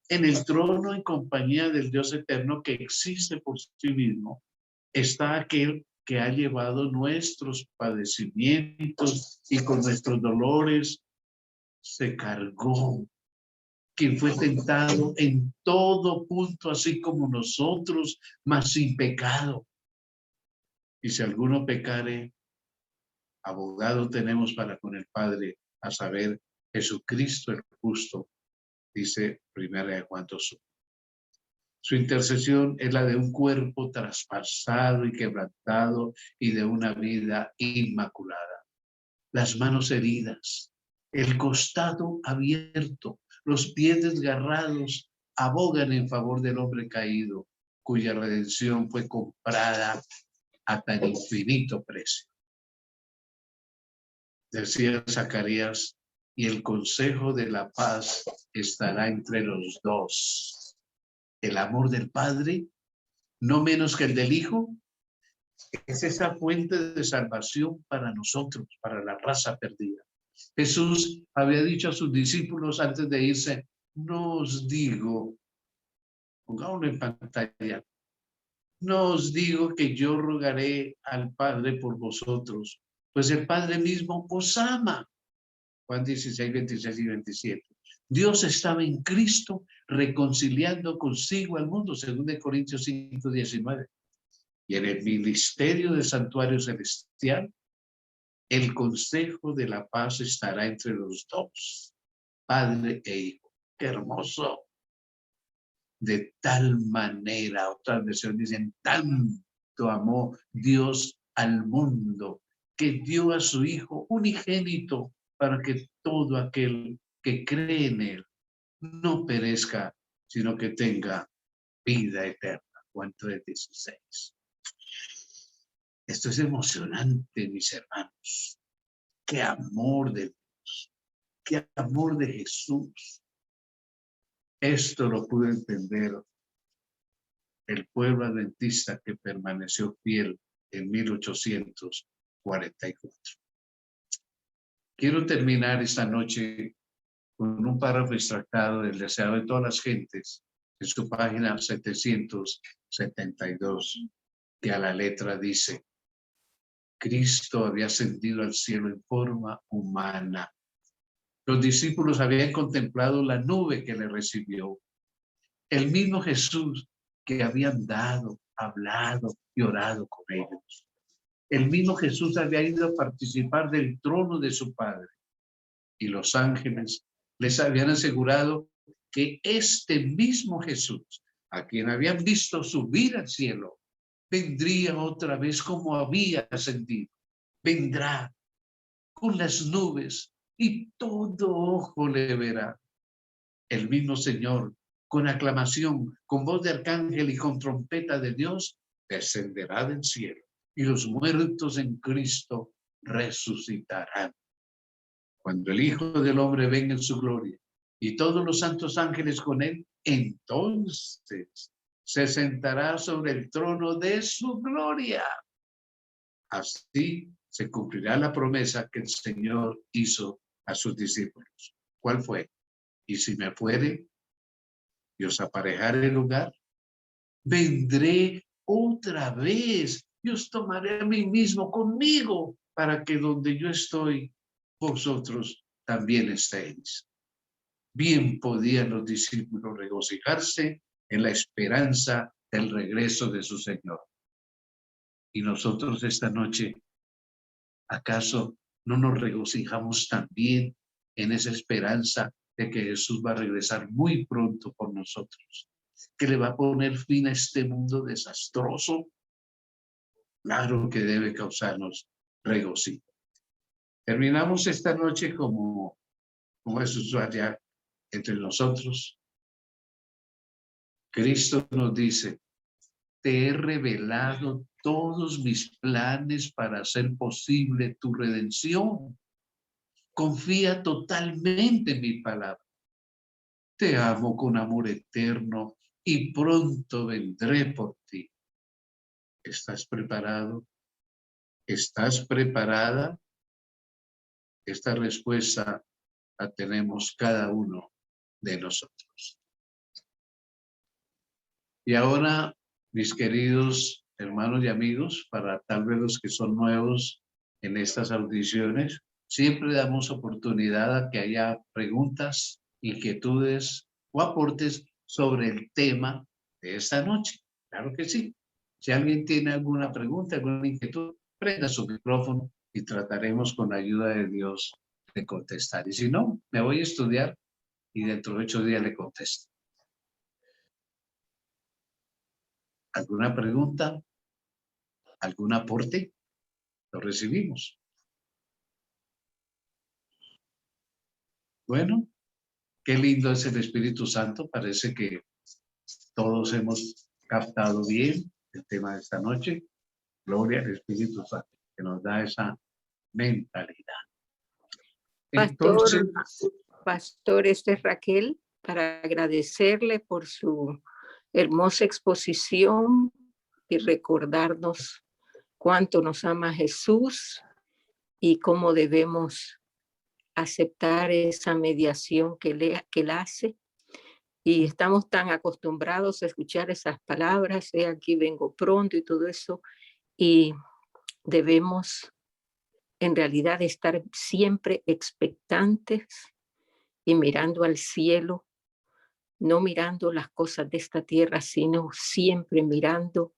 en el trono en compañía del Dios eterno que existe por sí mismo. Está aquel que ha llevado nuestros padecimientos y con nuestros dolores se cargó, quien fue tentado en todo punto, así como nosotros, mas sin pecado. Y si alguno pecare, abogado tenemos para con el Padre, a saber, Jesucristo el justo, dice 1 Juan 2. Su intercesión es la de un cuerpo traspasado y quebrantado y de una vida inmaculada. Las manos heridas, el costado abierto, los pies desgarrados, abogan en favor del hombre caído, cuya redención fue comprada a tan infinito precio. Decía Zacarías, y el consejo de la paz estará entre los dos. El amor del Padre, no menos que el del Hijo, es esa fuente de salvación para nosotros, para la raza perdida. Jesús había dicho a sus discípulos antes de irse, no os digo, pongámoslo en pantalla, no os digo que yo rogaré al Padre por vosotros, pues el Padre mismo os ama. Juan 16, 26 y 27. Dios estaba en Cristo reconciliando consigo al mundo, según de Corintios 5, 19. Y en el ministerio del santuario celestial, el consejo de la paz estará entre los dos, padre e hijo. ¡Qué hermoso! De tal manera, otras versiones dicen, tanto amó Dios al mundo, que dio a su Hijo unigénito para que todo aquel que cree en él no perezca, sino que tenga vida eterna. Juan 3:16. Esto es emocionante, mis hermanos. Qué amor de Dios, qué amor de Jesús. Esto lo pudo entender el pueblo adventista que permaneció fiel en 1844. Quiero terminar esta noche con un párrafo extractado del Deseado de todas las gentes en su página 772, que a la letra dice: Cristo había ascendido al cielo en forma humana. Los discípulos habían contemplado la nube que le recibió. El mismo Jesús que había andado, hablado y orado con ellos. El mismo Jesús había ido a participar del trono de su Padre. Y los ángeles les habían asegurado que este mismo Jesús, a quien habían visto subir al cielo, vendría otra vez como había ascendido. Vendrá con las nubes y todo ojo le verá. El mismo Señor, con aclamación, con voz de arcángel y con trompeta de Dios, descenderá del cielo, y los muertos en Cristo resucitarán. Cuando el Hijo del Hombre venga en su gloria y todos los santos ángeles con él, entonces se sentará sobre el trono de su gloria. Así se cumplirá la promesa que el Señor hizo a sus discípulos. ¿Cuál fue? Y si me fuere y os aparejaré el lugar, vendré otra vez y os tomaré a mí mismo conmigo, para que donde yo estoy, vosotros también estéis. Bien podían los discípulos regocijarse en la esperanza del regreso de su Señor. Y nosotros esta noche, ¿acaso no nos regocijamos también en esa esperanza de que Jesús va a regresar muy pronto por nosotros? ¿Que le va a poner fin a este mundo desastroso? Claro que debe causarnos regocijo. Terminamos esta noche como es usual entre nosotros. Cristo nos dice: te he revelado todos mis planes para hacer posible tu redención. Confía totalmente en mi palabra. Te amo con amor eterno y pronto vendré por ti. ¿Estás preparado? ¿Estás preparada? Esta respuesta la tenemos cada uno de nosotros. Y ahora, mis queridos hermanos y amigos, para tal vez los que son nuevos en estas audiciones, siempre damos oportunidad a que haya preguntas, inquietudes o aportes sobre el tema de esta noche. Claro que sí. Si alguien tiene alguna pregunta, alguna inquietud, prenda su micrófono y trataremos con la ayuda de Dios de contestar. Y si no, me voy a estudiar y dentro de 8 días le contesto. ¿Alguna pregunta? ¿Algún aporte? Lo recibimos. Bueno, qué lindo es el Espíritu Santo. Parece que todos hemos captado bien el tema de esta noche. Gloria al Espíritu Santo, que nos da esa mentalidad. Entonces, Pastor, esta es Raquel, para agradecerle por su hermosa exposición y recordarnos cuánto nos ama Jesús y cómo debemos aceptar esa mediación que él hace. Y estamos tan acostumbrados a escuchar esas palabras, aquí vengo pronto y todo eso, y debemos en realidad estar siempre expectantes y mirando al cielo, no mirando las cosas de esta tierra, sino siempre mirando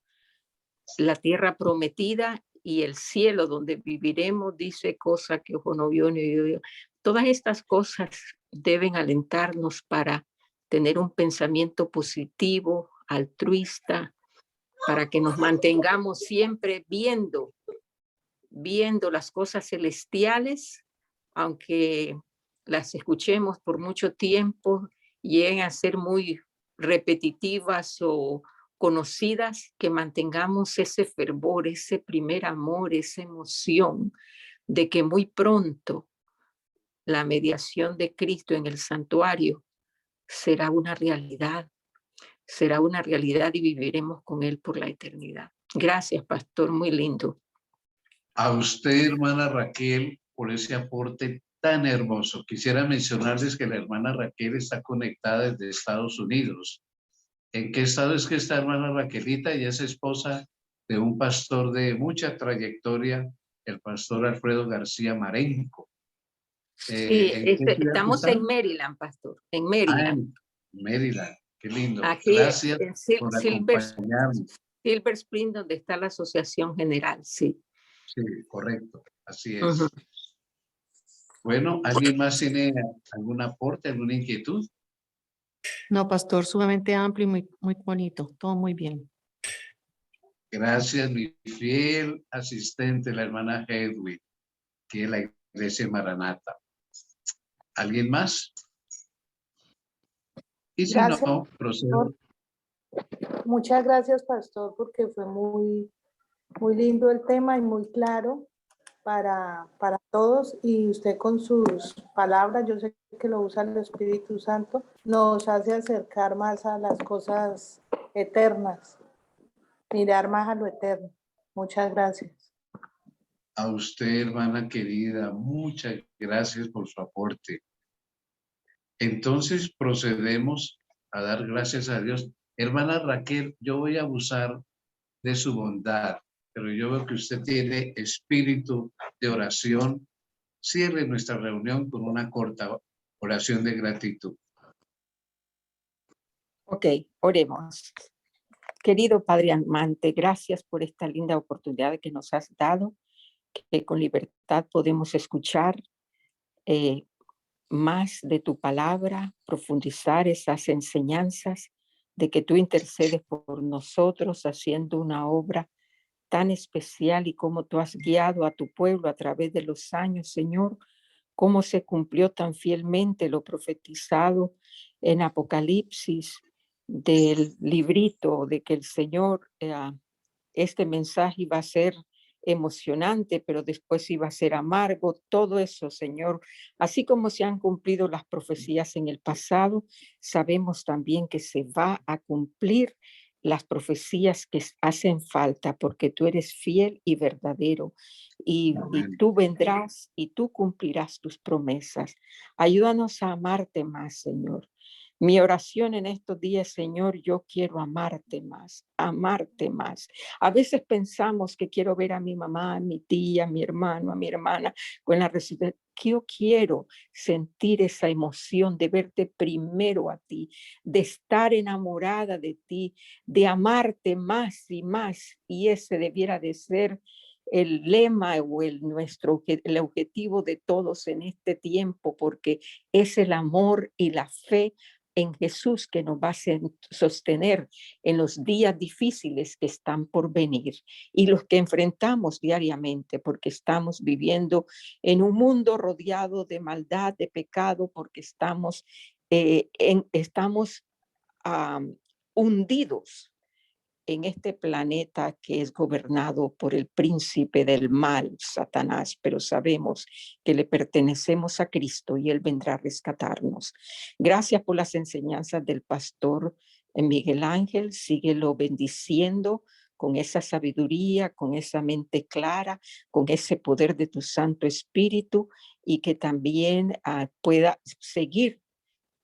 la tierra prometida y el cielo donde viviremos, dice cosa que ojo no vio ni oído. Todas estas cosas deben alentarnos para tener un pensamiento positivo, altruista, para que nos mantengamos siempre viendo las cosas celestiales, aunque las escuchemos por mucho tiempo, lleguen a ser muy repetitivas o conocidas, que mantengamos ese fervor, ese primer amor, esa emoción de que muy pronto la mediación de Cristo en el santuario será una realidad y viviremos con Él por la eternidad. Gracias, pastor, muy lindo. A usted, hermana Raquel, por ese aporte tan hermoso. Quisiera mencionarles que la hermana Raquel está conectada desde Estados Unidos. ¿En qué estado es que está hermana Raquelita? Ella es esposa de un pastor de mucha trayectoria, el pastor Alfredo García Marenco. Sí, ¿En qué ciudad estamos en están? Maryland, pastor, en Ah, Maryland. en Maryland. Qué lindo. Aquí Gracias en por Silver acompañarnos. Spring, donde está la Asociación General, sí. Sí, correcto. Así Ujú. es. Bueno, ¿alguien más tiene algún aporte, alguna inquietud? No, pastor, sumamente amplio y muy, muy bonito. Todo muy bien. Gracias, mi fiel asistente, la hermana Hedwig, que es la iglesia Maranata. ¿Alguien más? Y si Gracias, no, procedo. muchas gracias, pastor, porque fue muy, muy lindo el tema y muy claro para todos. Y usted con sus palabras, yo sé que lo usa el Espíritu Santo, nos hace acercar más a las cosas eternas, mirar más a lo eterno. Muchas gracias. A usted, hermana querida, muchas gracias por su aporte. Entonces procedemos a dar gracias a Dios. Hermana Raquel, yo voy a abusar de su bondad, pero yo veo que usted tiene espíritu de oración. Cierre nuestra reunión con una corta oración de gratitud. Ok, oremos. Querido Padre amante, gracias por esta linda oportunidad que nos has dado, que con libertad podemos escuchar más de tu palabra, profundizar esas enseñanzas de que tú intercedes por nosotros haciendo una obra tan especial y cómo tú has guiado a tu pueblo a través de los años, Señor, cómo se cumplió tan fielmente lo profetizado en Apocalipsis del librito de que el Señor, este mensaje iba a ser emocionante, pero después iba a ser amargo, todo eso, Señor. Así como se han cumplido las profecías en el pasado, sabemos también que se va a cumplir las profecías que hacen falta, porque tú eres fiel y verdadero, y tú vendrás y tú cumplirás tus promesas. Ayúdanos a amarte más, Señor. Mi oración en estos días, Señor, yo quiero amarte más, amarte más. A veces pensamos que quiero ver a mi mamá, a mi tía, a mi hermano, a mi hermana con la resurrección. Yo quiero sentir esa emoción de verte primero a ti, de estar enamorada de ti, de amarte más y más. Y ese debiera de ser el lema o el objetivo de todos en este tiempo, porque es el amor y la fe en Jesús que nos va a sostener en los días difíciles que están por venir y los que enfrentamos diariamente, porque estamos viviendo en un mundo rodeado de maldad, de pecado, porque estamos hundidos en este planeta que es gobernado por el príncipe del mal, Satanás, pero sabemos que le pertenecemos a Cristo y Él vendrá a rescatarnos. Gracias por las enseñanzas del pastor Miguel Ángel, síguelo bendiciendo con esa sabiduría, con esa mente clara, con ese poder de tu Santo Espíritu y que también pueda seguir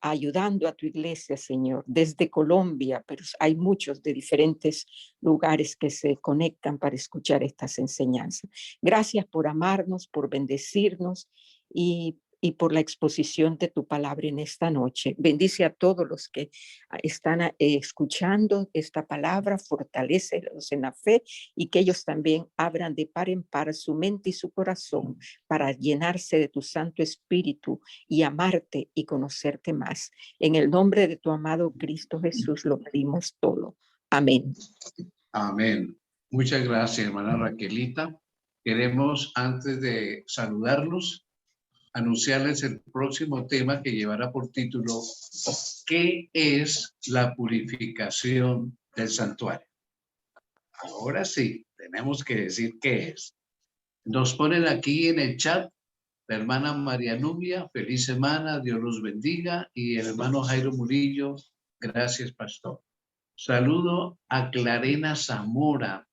ayudando a tu iglesia, Señor, desde Colombia, pero hay muchos de diferentes lugares que se conectan para escuchar estas enseñanzas. Gracias por amarnos, por bendecirnos y y por la exposición de tu palabra en esta noche. Bendice a todos los que están escuchando esta palabra, fortalécelos en la fe y que ellos también abran de par en par su mente y su corazón para llenarse de tu Santo Espíritu y amarte y conocerte más. En el nombre de tu amado Cristo Jesús lo pedimos todo. Amén. Amén. Muchas gracias, hermana Raquelita. Queremos, antes de saludarlos, anunciarles el próximo tema que llevará por título ¿qué es la purificación del santuario? Ahora sí, tenemos que decir qué es. Nos ponen aquí en el chat la hermana María Nubia, feliz semana, Dios los bendiga, y el hermano Jairo Murillo, gracias pastor. Saludo a Clarena Zamora,